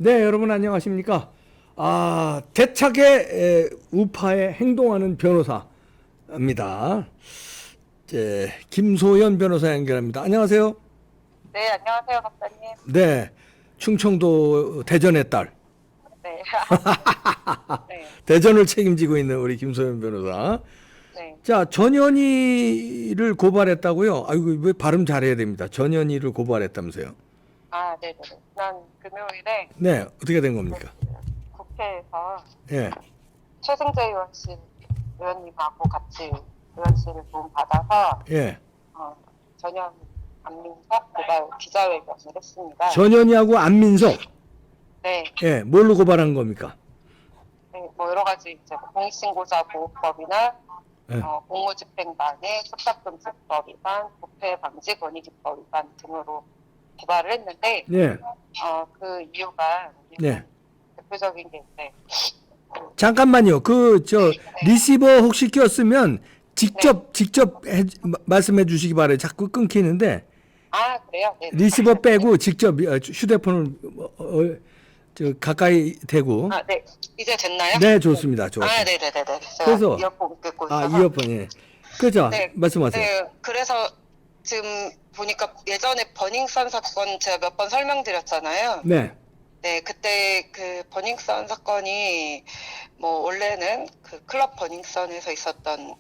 네, 여러분 안녕하십니까? 대차게 우파에 행동하는 변호사입니다. 김소연 변호사 연결합니다. 안녕하세요. 네, 안녕하세요, 박사님. 네, 충청도 대전의 딸, 네. 네, 대전을 책임지고 있는 우리 김소연 변호사. 네. 자, 전현희를 고발했다고요? 아이고, 왜 발음 잘해야 됩니다. 전현희를 고발했다면서요? 네네. 지난 금요일에 네, 어떻게 된 겁니까? 국회에서 예, 최승재 의원님하고 같이 의원실을 도움받아서 예. 전현 안민석 고발 기자회견을 했습니다. 전현희하고 안민석, 네, 예, 뭘로 고발한 겁니까? 네, 뭐 여러 가지 이제 공익신고자 보호법이나 예. 공무집행반의 속삭금지법 위반, 부패방지권익위법 위반 등으로 고발을 했는데 네, 그 이유가 네. 대표적인 게 이제 잠깐만요. 리시버 혹시 꼈으면 직접 말씀해 주시기 바래요. 자꾸 끊기는데 그래요? 네. 리시버 빼고 직접 휴대폰을 가까이 대고. 네. 이제 됐나요? 네, 좋습니다. 좋습니다. 네네네네. 제가 그래서 이어폰 끄고 있어서. 이어폰, 예. 그죠? 네. 말씀하세요. 네. 그래서 지금 보니까 예전에 버닝썬 사건 제가 몇 번 설명드렸잖아요. 네, 네, 그때 그 버닝썬 사건이 뭐 원래는 그 클럽 버닝썬에서 있었던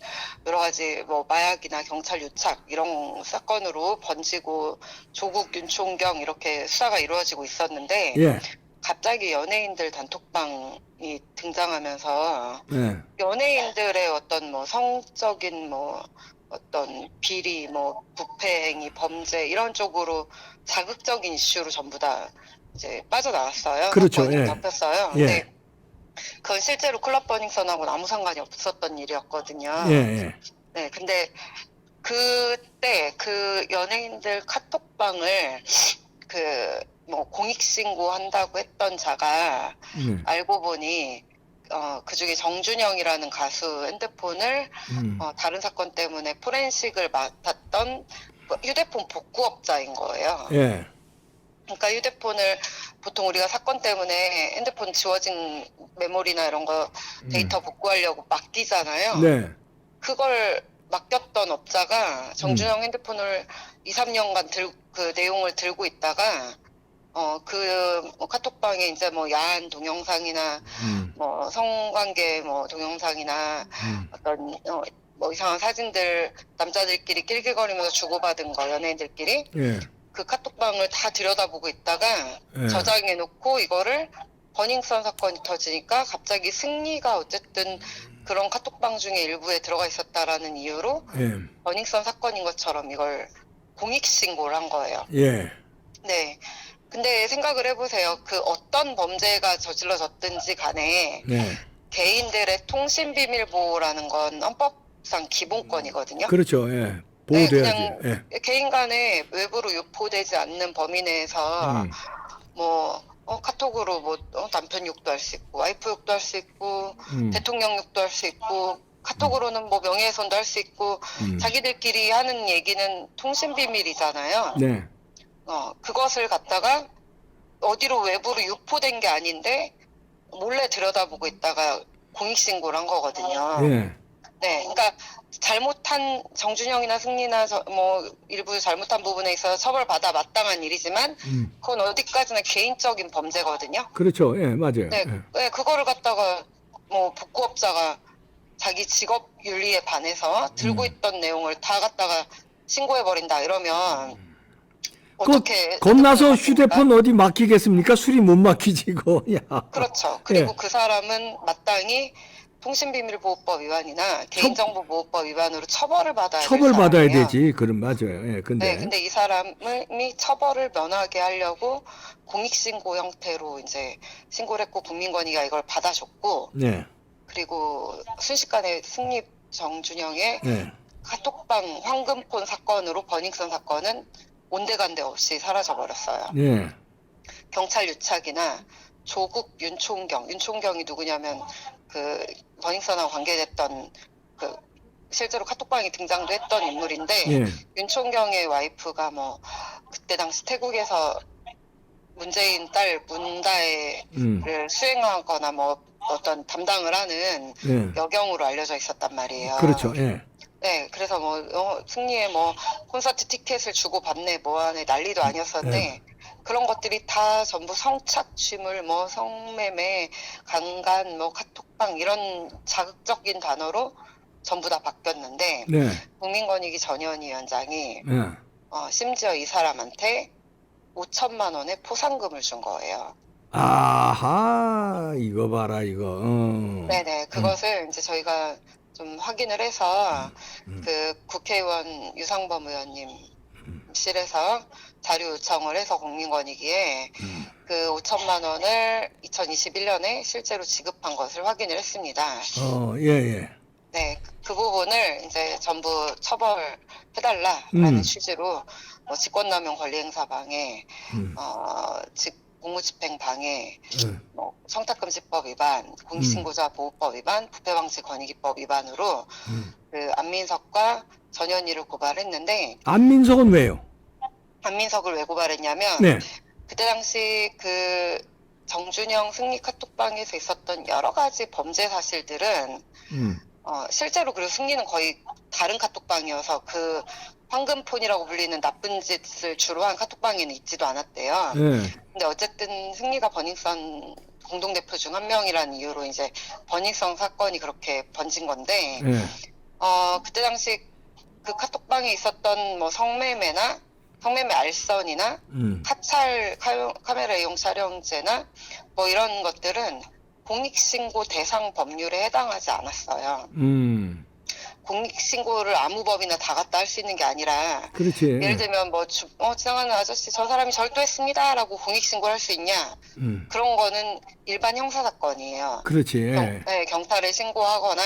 여러 가지 뭐 마약이나 경찰 유착 이런 사건으로 번지고 조국 윤총경 이렇게 수사가 이루어지고 있었는데 예, 갑자기 연예인들 단톡방이 등장하면서 네, 연예인들의 어떤 뭐 성적인 뭐 어떤 비리, 뭐 부패행위, 범죄 이런 쪽으로 자극적인 이슈로 전부 다 이제 빠져나왔어요. 그렇죠. 사건이 예, 잡혔어요. 예, 근데 그건 실제로 클럽 버닝썬하고는 아무 상관이 없었던 일이었거든요. 예, 예. 네, 근데 그때 그 연예인들 카톡방을 그 뭐 공익신고 한다고 했던 자가 알고 보니 그 중에 정준영이라는 가수 핸드폰을 다른 사건 때문에 포렌식을 맡았던 휴대폰 복구업자인 거예요. 예, 그러니까 휴대폰을 보통 우리가 사건 때문에 핸드폰 지워진 메모리나 이런 거 데이터 복구하려고 맡기잖아요. 네, 그걸 맡겼던 업자가 정준영 핸드폰을 2, 3년간 그 내용을 들고 있다가 뭐 카톡방에 이제 뭐 야한 동영상이나 뭐 성관계 뭐 동영상이나 어떤 뭐 이상한 사진들 남자들끼리 낄낄거리면서 주고받은 거 연예인들끼리 예, 그 카톡방을 다 들여다보고 있다가 예. 저장해놓고 이거를 버닝썬 사건이 터지니까 갑자기 승리가 어쨌든 그런 카톡방 중에 일부에 들어가 있었다라는 이유로 예, 버닝썬 사건인 것처럼 이걸 공익신고를 한 거예요. 예, 네. 근데 생각을 해보세요. 그 어떤 범죄가 저질러졌든지 간에 네. 개인들의 통신 비밀 보호라는 건 헌법상 기본권이거든요. 그렇죠. 예. 네, 보호돼야지. 그냥 예. 개인 간에 외부로 유포되지 않는 범위 내에서 뭐 카톡으로 뭐 남편 욕도 할 수 있고 와이프 욕도 할 수 있고 대통령 욕도 할 수 있고 카톡으로는 뭐 명예훼손도 할 수 있고 자기들끼리 하는 얘기는 통신 비밀이잖아요. 네. 그것을 갖다가 어디로 외부로 유포된 게 아닌데 몰래 들여다보고 있다가 공익신고를 한 거거든요. 예. 네, 그러니까 잘못한 정준영이나 승리나 뭐 일부 잘못한 부분에 있어서 처벌받아 마땅한 일이지만 그건 어디까지나 개인적인 범죄거든요. 그렇죠. 예, 맞아요. 네, 예. 네, 그거를 갖다가 뭐 복구업자가 자기 직업 윤리에 반해서 들고 있던 내용을 다 갖다가 신고해버린다 이러면 어떻게 겁나서 생각하십니까? 휴대폰 어디 맡기겠습니까? 술이 못 맡기지, 이거. 야. 그렇죠. 그리고 예. 그 사람은 마땅히 통신비밀보호법 위반이나 개인정보보호법 위반으로 처벌을 받아야 될 처벌받아야 사람이에요. 되지. 그럼 맞아요. 예, 근데. 네, 근데 이 사람이 처벌을 면하게 하려고 공익신고 형태로 이제 신고를 했고 국민권익위가 이걸 받아줬고 네. 그리고 순식간에 승립 정준영의 네. 카톡방 황금폰 사건으로 버닝썬 사건은 온데간데 없이 사라져버렸어요. 네. 경찰 유착이나 조국 윤총경이 누구냐면 그 버닝썬하고 관계됐던 그 실제로 카톡방에 등장도 했던 인물인데 예. 윤총경의 와이프가 뭐 그때 당시 태국에서 문재인 딸 문다혜를 음. 수행하거나 뭐 어떤 담당을 하는 예. 여경으로 알려져 있었단 말이에요. 그렇죠. 예. 네, 그래서 뭐 승리에 뭐 콘서트 티켓을 주고 받네 뭐하네 난리도 아니었었는데 그런 것들이 다 전부 성착취물, 뭐 성매매, 강간, 뭐 카톡방 이런 자극적인 단어로 전부 다 바뀌었는데 네. 국민권익위 전현위원장이 예. 심지어 이 사람한테 5천만 원의 포상금을 준 거예요. 아하, 이거 봐라, 이거. 네네, 그것을 이제 저희가 좀 확인을 해서 그 국회의원 유상범 의원님실에서 자료 요청을 해서 국민권익위에 그 5천만 원을 2021년에 실제로 지급한 것을 확인을 했습니다. 예, 예. 네, 그 부분을 이제 전부 처벌해달라라는 취지로 뭐 직권남용 권리행사방해, 공무집행방해, 뭐 청탁금지법 위반, 공익신고자 보호법 위반, 부패방지권익위법 위반으로 그 안민석과 전현희를 고발했는데 안민석은 왜요? 안민석을 왜 고발했냐면 네. 그때 당시 그 정준영 승리 카톡방에서 있었던 여러 가지 범죄 사실들은 실제로 그리고 승리는 거의 다른 카톡방이어서 그 황금폰이라고 불리는 나쁜 짓을 주로 한 카톡방에는 있지도 않았대요. 예. 근데 어쨌든 승리가 버닝썬 공동대표 중 한 명이라는 이유로 이제 버닝썬 사건이 그렇게 번진 건데, 예. 그때 당시 그 카톡방에 있었던 뭐 성매매 알선이나 사찰 카메라 이용 촬영죄나 뭐 이런 것들은 공익신고 대상 법률에 해당하지 않았어요. 공익신고를 아무 법이나 다 갖다 할 수 있는 게 아니라 그렇지. 예를 들면 뭐 지나가는 아저씨 저 사람이 절도했습니다 라고 공익신고를 할 수 있냐, 그런 거는 일반 형사사건이에요. 그렇지. 예. 네, 경찰에 신고하거나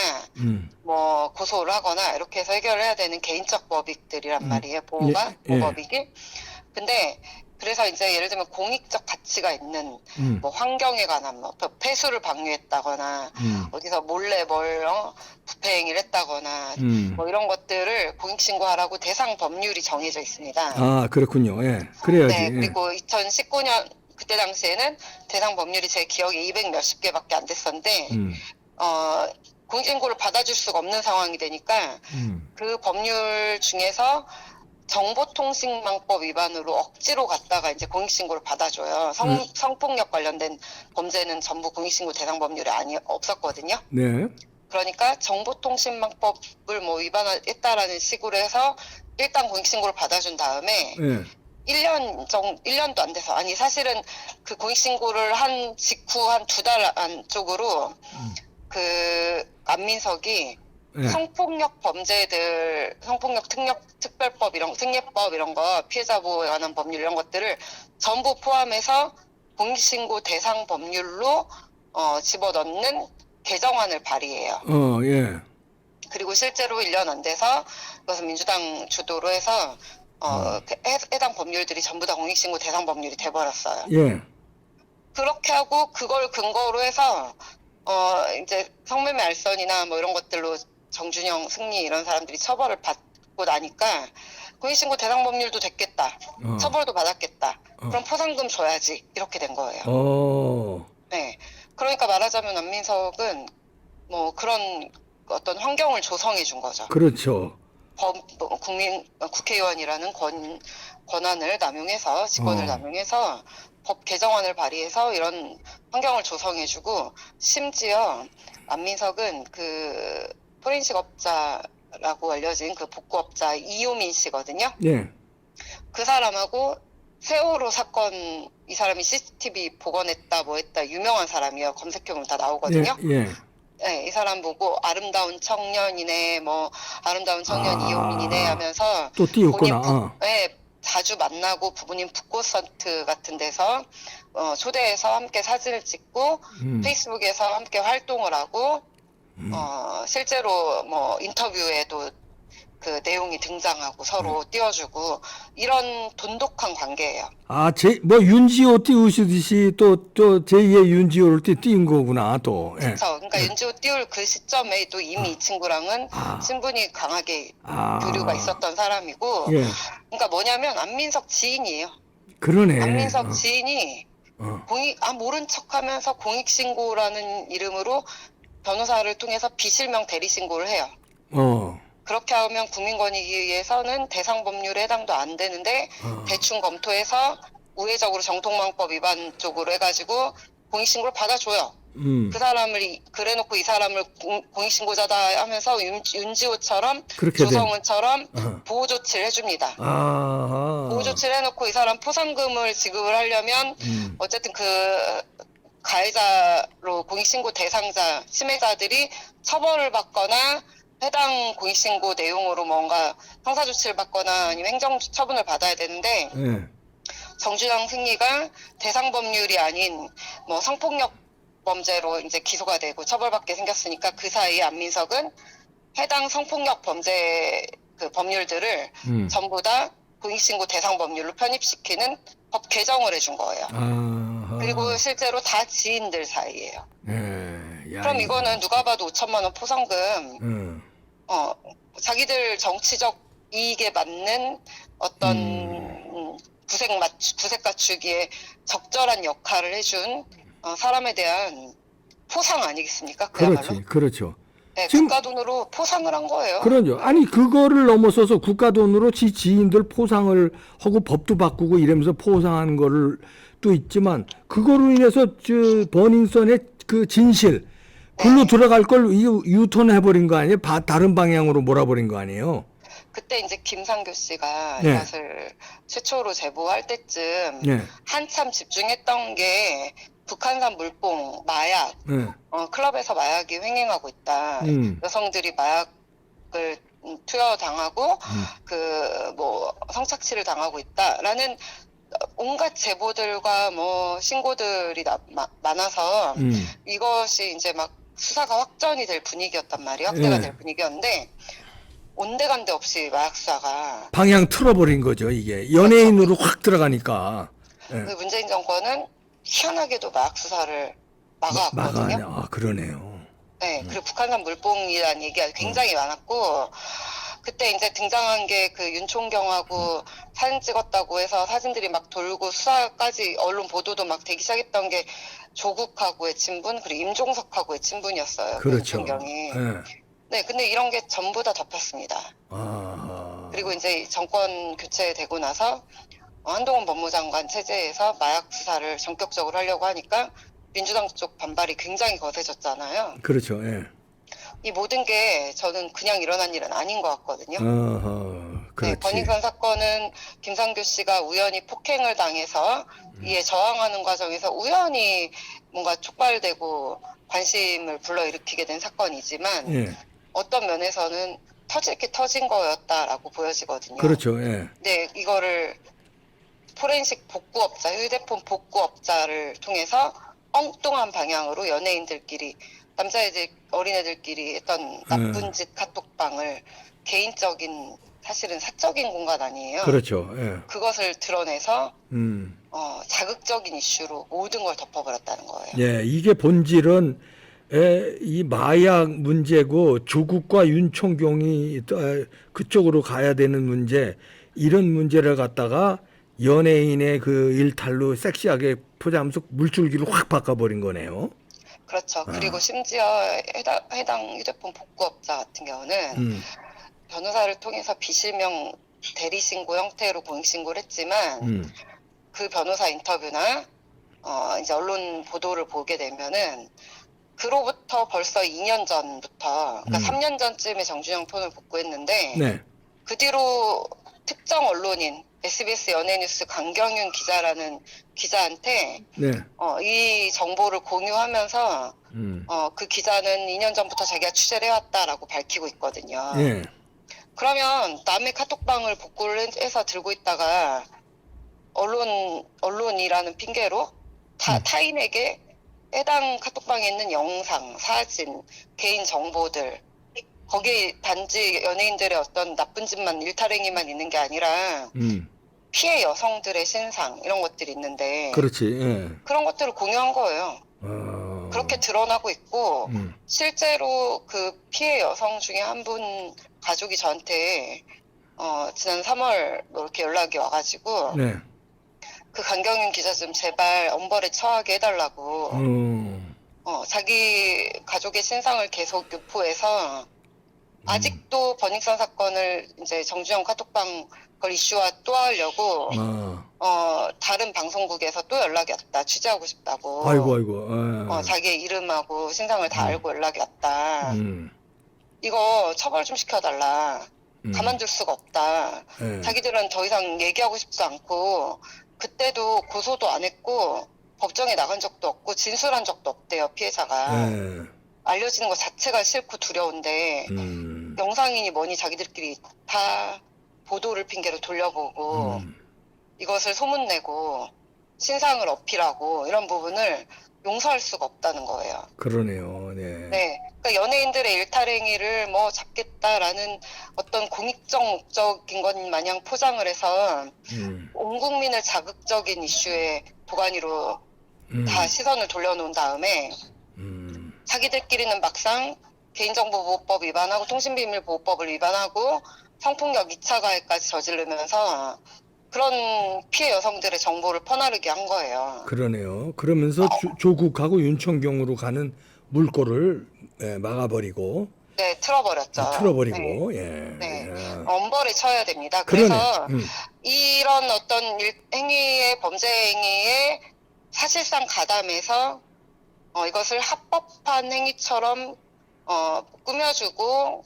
뭐 고소를 하거나 이렇게 해서 해결을 해야 되는 개인적 법익들이란 말이에요. 보호가 예. 보호법익이. 근데 그래서 이제 예를 들면 공익적 가치가 있는 뭐 환경에 관한 뭐 폐수를 방류했다거나 어디서 몰래 뭘 부패행위를 했다거나 뭐 이런 것들을 공익신고하라고 대상 법률이 정해져 있습니다. 아, 그렇군요. 예. 그래야지. 네, 예. 그리고 2019년 그때 당시에는 대상 법률이 제 기억에 200 몇십 개밖에 안 됐었는데 공익신고를 받아줄 수가 없는 상황이 되니까 그 법률 중에서 정보통신망법 위반으로 억지로 갔다가 이제 공익신고를 받아줘요. 성폭력 관련된 범죄는 전부 공익신고 대상 법률에 없었거든요. 네. 그러니까 정보통신망법을 뭐 위반했다라는 식으로 해서 일단 공익신고를 받아준 다음에 예. 1년도 안 돼서, 아니 사실은 그 공익신고를 한 직후 한 2달 안쪽으로 그 안민석이 예. 성폭력 범죄들, 성폭력 특별법 특례법 이런 거, 피해자 보호에 관한 법률 이런 것들을 전부 포함해서 공익신고 대상 법률로 집어넣는 개정안을 발의해요. 예. 그리고 실제로 1년 안 돼서 그것은 민주당 주도로 해서 해당 법률들이 전부 다 공익신고 대상 법률이 돼버렸어요. 예. 그렇게 하고 그걸 근거로 해서 이제 성매매 알선이나 뭐 이런 것들로 정준영, 승리 이런 사람들이 처벌을 받고 나니까 공익신고 대상 법률도 됐겠다. 처벌도 받았겠다. 그럼 포상금 줘야지. 이렇게 된 거예요. 네. 그러니까 말하자면 안민석은 뭐 그런 어떤 환경을 조성해 준 거죠. 그렇죠. 국회의원이라는 권한을 남용해서, 직권을 남용해서 법 개정안을 발의해서 이런 환경을 조성해주고, 심지어 안민석은 그 포렌식 업자라고 알려진 그 복구업자 이효민 씨거든요. 예. 그 사람하고 세월호 사건, 이 사람이 CCTV 복원했다 뭐 했다 유명한 사람이에요. 검색해보면 다 나오거든요. 예. 네, 이 사람 보고 아름다운 청년이네, 뭐 아름다운 청년 이효민이네 하면서 또 띄웠구나. 네, 자주 만나고 부모님 붓콘서트 같은 데서 초대해서 함께 사진을 찍고 페이스북에서 함께 활동을 하고 실제로 뭐 인터뷰에도 그 내용이 등장하고 서로 띄워주고 이런 돈독한 관계예요. 아, 뭐 윤지호 띄우시듯이 또 제2의 윤지호를 띄운 거구나, 또. 예. 그렇죠. 그러니까 윤지호 띄울 그 시점에 또 이미 이 친구랑은 친분이 강하게 교류가 있었던 사람이고, 예. 그러니까 뭐냐면 안민석 지인이에요. 그러네. 안민석 지인이 어. 모른 척하면서 공익신고라는 이름으로 변호사를 통해서 비실명 대리신고를 해요. 어. 그렇게 하면 국민권익위에서는 대상 법률에 해당도 안 되는데 어. 대충 검토해서 우회적으로 정통망법 위반 쪽으로 해가지고 공익신고를 받아줘요. 그 사람을 그래놓고 이 사람을 공익신고자다 하면서 윤지호처럼 그렇게 된. 조성은처럼 어. 보호 조치를 해줍니다. 아. 보호 조치를 해놓고 이 사람 포상금을 지급을 하려면 어쨌든 그 가해자로 공익신고 대상자 침해자들이 처벌을 받거나 해당 공익신고 내용으로 뭔가 형사조치를 받거나 아니면 행정처분을 받아야 되는데 예. 정준영 승리가 대상 법률이 아닌 뭐 성폭력 범죄로 이제 기소가 되고 처벌받게 생겼으니까 그 사이에 안민석은 해당 성폭력 범죄 그 법률들을 전부 다 공익신고 대상 법률로 편입시키는 법 개정을 해준 거예요. 아하. 그리고 실제로 다 지인들 사이예요. 예. 야, 그럼 이거는 누가 봐도 5천만 원 포상금, 자기들 정치적 이익에 맞는 어떤 구색 갖추기에 적절한 역할을 해준 사람에 대한 포상 아니겠습니까? 그야말로. 그렇죠. 네, 지금- 국가 돈으로 포상을 한 거예요. 그러죠. 아니 그거를 넘어서서 국가 돈으로 지인들 포상을 하고 법도 바꾸고 이러면서 포상하는 거를 또 있지만 그거로 인해서 버닝썬의 그 진실 글로 들어갈 걸 유턴해 버린 거 아니에요? 다른 방향으로 몰아버린 거 아니에요? 그때 이제 김상교 씨가 네. 이것을 최초로 제보할 때쯤 네. 한참 집중했던 게 북한산 물뽕, 마약, 네. 클럽에서 마약이 횡행하고 있다. 여성들이 마약을 투여당하고 뭐 성착취를 당하고 있다라는 온갖 제보들과 뭐 신고들이 많아서 이것이 이제 막 수사가 확전이 될 분위기였단 말이에요. 확대가 될 분위기였는데 온데간데 없이 마약 수사가 방향 틀어버린 거죠. 이게 연예인으로 확 들어가니까. 그 문재인 정권은 희한하게도 마약 수사를 막아왔거든요. 아 그러네요. 네, 그리고 북한산 물뽕이라는 얘기가 굉장히 많았고 그때 이제 등장한 게 그 윤총경하고 사진 찍었다고 해서 사진들이 막 돌고 수사까지 언론 보도도 막 되기 시작했던 게 조국하고의 친분 그리고 임종석하고의 친분이었어요. 그렇죠. 윤총경이. 네, 근데 이런 게 전부 다 덮였습니다. 아. 그리고 이제 정권 교체되고 나서 한동훈 법무장관 체제에서 마약 수사를 전격적으로 하려고 하니까 민주당 쪽 반발이 굉장히 거세졌잖아요. 그렇죠. 예. 이 모든 게 저는 그냥 일어난 일은 아닌 것 같거든요. 그렇지. 네, 버닝썬 사건은 김상교 씨가 우연히 폭행을 당해서 이에 저항하는 과정에서 우연히 뭔가 촉발되고 관심을 불러일으키게 된 사건이지만 예. 어떤 면에서는 터질 게 터진 거였다라고 보여지거든요. 그렇죠. 예. 네, 이거를 포렌식 복구업자, 휴대폰 복구업자를 통해서 엉뚱한 방향으로 연예인들끼리 남자애들 어린애들끼리 했던 나쁜 짓 카톡방을 개인적인 사실은 사적인 공간 아니에요. 그렇죠. 예. 그것을 드러내서 자극적인 이슈로 모든 걸 덮어버렸다는 거예요. 예, 이게 본질은 이 마약 문제고 조국과 윤총경이 그쪽으로 가야 되는 문제 이런 문제를 갖다가 연예인의 그 일탈로 섹시하게 포장하면서 물줄기를 확 바꿔버린 거네요. 그렇죠. 그리고 심지어 해당 휴대폰 복구업자 같은 경우는 변호사를 통해서 비실명 대리신고 형태로 공익신고를 했지만 그 변호사 인터뷰나 이제 언론 보도를 보게 되면은 그로부터 벌써 2년 전부터 그러니까 3년 전쯤에 정준영 폰을 복구했는데 네. 그 뒤로 특정 언론인 SBS 연예뉴스 강경윤 기자라는 기자한테 네. 이 정보를 공유하면서 그 기자는 2년 전부터 자기가 취재를 해왔다라고 밝히고 있거든요. 예. 그러면 남의 카톡방을 복구를 해서 들고 있다가 언론이라는 핑계로 타인에게 해당 카톡방에 있는 영상, 사진, 개인 정보들 거기에 단지 연예인들의 어떤 나쁜 짓만 일탈행위만 있는 게 아니라 피해 여성들의 신상 이런 것들이 있는데 그렇지. 예. 그런 것들을 공유한 거예요. 그렇게 드러나고 있고 실제로 그 피해 여성 중에 한 분 가족이 저한테 지난 3월 뭐 이렇게 연락이 와가지고 네. 그 강경윤 기자 좀 제발 엄벌에 처하게 해달라고. 자기 가족의 신상을 계속 유포해서 아직도 버닝썬 사건을 이제 정주영 카톡방 그걸 이슈화 또 하려고 다른 방송국에서 또 연락이 왔다. 취재하고 싶다고. 아이고. 자기의 이름하고 신상을 다 알고 연락이 왔다. 음. 이거 처벌 좀 시켜달라. 가만둘 수가 없다. 자기들은 더 이상 얘기하고 싶지 않고 그때도 고소도 안 했고 법정에 나간 적도 없고 진술한 적도 없대요. 피해자가. 알려지는 것 자체가 싫고 두려운데 영상이니 뭐니 자기들끼리 다 보도를 핑계로 돌려보고 이것을 소문내고 신상을 어필하고 이런 부분을 용서할 수가 없다는 거예요. 그러네요. 네. 네. 그러니까 연예인들의 일탈행위를 뭐 잡겠다라는 어떤 공익적 목적인 것 마냥 포장을 해서 온 국민을 자극적인 이슈의 도가니로 다 시선을 돌려놓은 다음에 자기들끼리는 막상 개인정보보호법 위반하고 통신비밀보호법을 위반하고 성폭력 2차 가해까지 저지르면서 그런 피해 여성들의 정보를 퍼나르게 한 거예요. 그러네요. 그러면서 조국하고 윤천경으로 가는 물꼬를 막아버리고 네, 틀어버렸죠. 틀어버리고 네. 엄벌에 처해야 됩니다. 그래서 그러네. 이런 어떤 행위의 범죄 행위에 사실상 가담해서 이것을 합법한 행위처럼 꾸며주고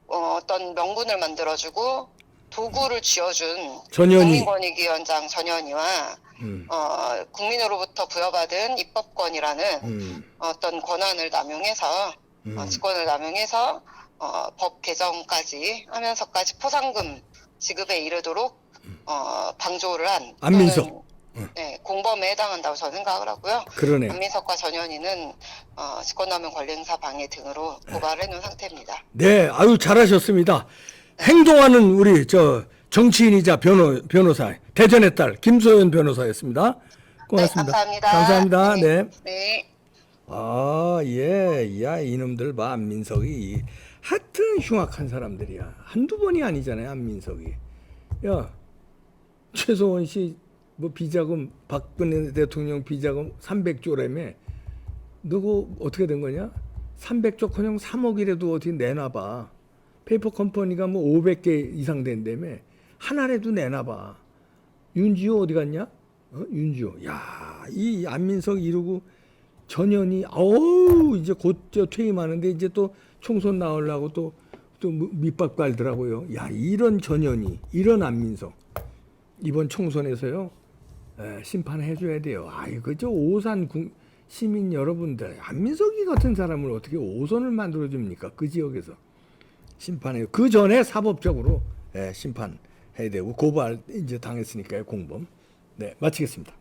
어떤 명분을 만들어주고 도구를 쥐어준 전현희. 국민권익위원장 전현희와 국민으로부터 부여받은 입법권이라는 어떤 권한을 남용해서 직권을 남용해서 법 개정까지 하면서까지 포상금 지급에 이르도록 방조를 한 안민석. 네, 공범에 해당한다고 저는 생각을 하고요. 그러네. 안민석과 전현희는 직권남용 권리행사 방해 등으로 고발해 놓은 상태입니다. 네, 아유 잘하셨습니다. 행동하는 우리 정치인이자 변호사 대전의 딸 김소연 변호사였습니다. 고맙습니다. 네, 감사합니다. 감사합니다. 네. 네. 야, 이놈들 봐, 안민석이. 하여튼 흉악한 사람들이야. 한두 번이 아니잖아요, 안민석이. 야, 최소원 씨, 비자금, 박근혜 대통령 비자금 300조라며. 너거 어떻게 된 거냐? 300조 그냥 3억이라도 어떻게 내놔봐. 페이퍼 컴퍼니가 500개 이상 된다며. 하나라도 내놔봐. 윤지호 어디 갔냐? 윤지호. 야, 이 안민석 이러고 전현희, 이제 곧 퇴임하는데 이제 또 총선 나오려고 또 밑밥 깔더라고요. 야, 이런 전현희, 이런 안민석. 이번 총선에서요, 심판해줘야 돼요. 저 오산 시민 여러분들, 안민석이 같은 사람을 어떻게 오선을 만들어줍니까? 그 지역에서. 심판해요. 그 전에 사법적으로 심판해야 되고, 고발 이제 당했으니까요, 공범. 네, 마치겠습니다.